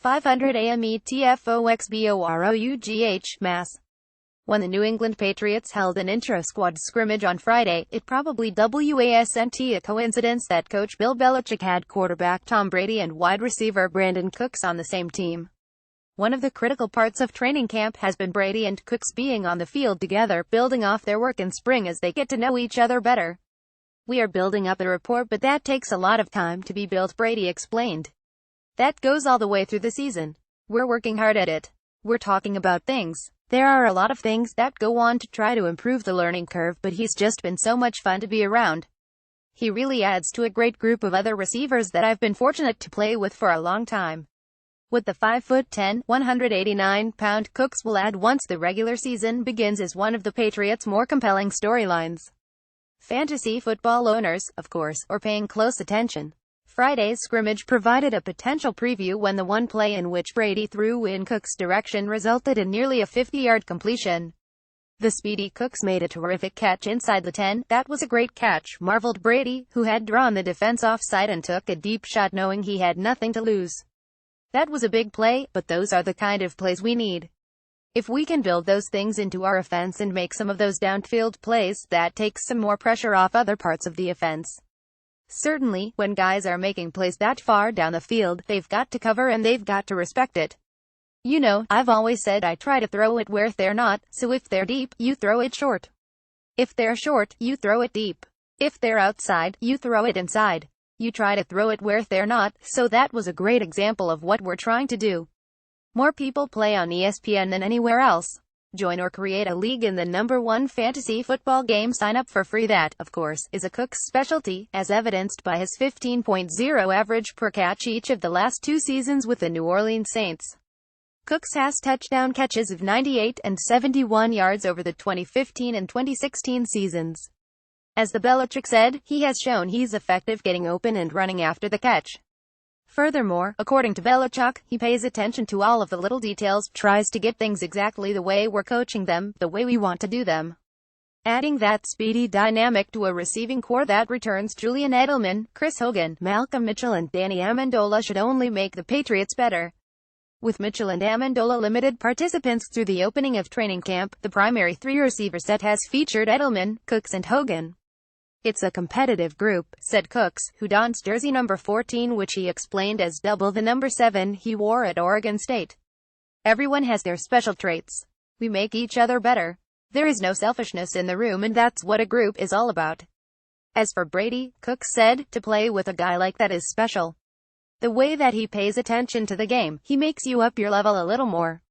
500 AMETFOXBOROUGH, Mass. When the New England Patriots held an intra-squad scrimmage on Friday, it probably wasn't a coincidence that coach Bill Belichick had quarterback Tom Brady and wide receiver Brandin Cooks on the same team. One of the critical parts of training camp has been Brady and Cooks being on the field together, building off their work in spring as they get to know each other better. "We are building up the rapport, but that takes a lot of time to be built," Brady explained. "That goes all the way through the season. We're working hard at it. We're talking about things. There are a lot of things that go on to try to improve the learning curve, but he's just been so much fun to be around. He really adds to a great group of other receivers that I've been fortunate to play with for a long time." What the 5'10", 189-pound Cooks will add once the regular season begins is one of the Patriots' more compelling storylines. Fantasy football owners, of course, are paying close attention. Friday's scrimmage provided a potential preview when the one play in which Brady threw in Cooks' direction resulted in nearly a 50-yard completion. "The speedy Cooks made a terrific catch inside the 10. That was a great catch," marveled Brady, who had drawn the defense offside and took a deep shot knowing he had nothing to lose. "That was a big play, but those are the kind of plays we need. If we can build those things into our offense and make some of those downfield plays, that takes some more pressure off other parts of the offense. Certainly, when guys are making plays that far down the field, they've got to cover and they've got to respect it. You know, I've always said I try to throw it where they're not, so if they're deep, you throw it short. If they're short, you throw it deep. If they're outside, you throw it inside. You try to throw it where they're not," so that was a great example of what we're trying to do. More people play on ESPN than anywhere else. Join or create a league in the #1 fantasy football game. Sign up for free. That, of course, is a Cooks specialty, as evidenced by his 15.0 average per catch each of the last 2 seasons with the New Orleans Saints. Cooks has touchdown catches of 98 and 71 yards over the 2015 and 2016 seasons. As the Belichick said, he has shown he's effective getting open and running after the catch. Furthermore, according to Belichick, he pays attention to all of the little details, tries to get things exactly the way we're coaching them, the way we want to do them. Adding that speedy dynamic to a receiving core that returns Julian Edelman, Chris Hogan, Malcolm Mitchell and Danny Amendola should only make the Patriots better. With Mitchell and Amendola limited participants through the opening of training camp, the primary 3-receiver set has featured Edelman, Cooks and Hogan. "It's a competitive group," said Cooks, who dons jersey number 14, which he explained as double the number 7 he wore at Oregon State. "Everyone has their special traits. We make each other better. There is no selfishness in the room, and that's what a group is all about." As for Brady, Cooks said, "To play with a guy like that is special. The way that he pays attention to the game, he makes you up your level a little more."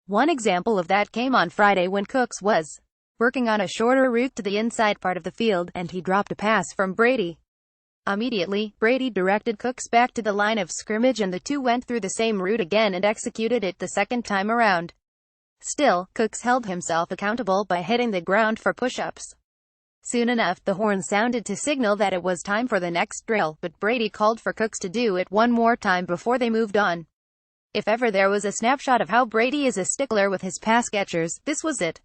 One example of that came on Friday when Cooks was working on a shorter route to the inside part of the field, and he dropped a pass from Brady. Immediately, Brady directed Cooks back to the line of scrimmage and the two went through the same route again and executed it the second time around. Still, Cooks held himself accountable by hitting the ground for push-ups. Soon enough, the horn sounded to signal that it was time for the next drill, but Brady called for Cooks to do it one more time before they moved on. If ever there was a snapshot of how Brady is a stickler with his pass catchers, this was it.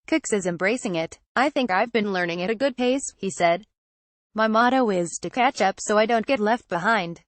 Cooks is embracing it. "I think I've been learning at a good pace," he said. "My motto is to catch up so I don't get left behind.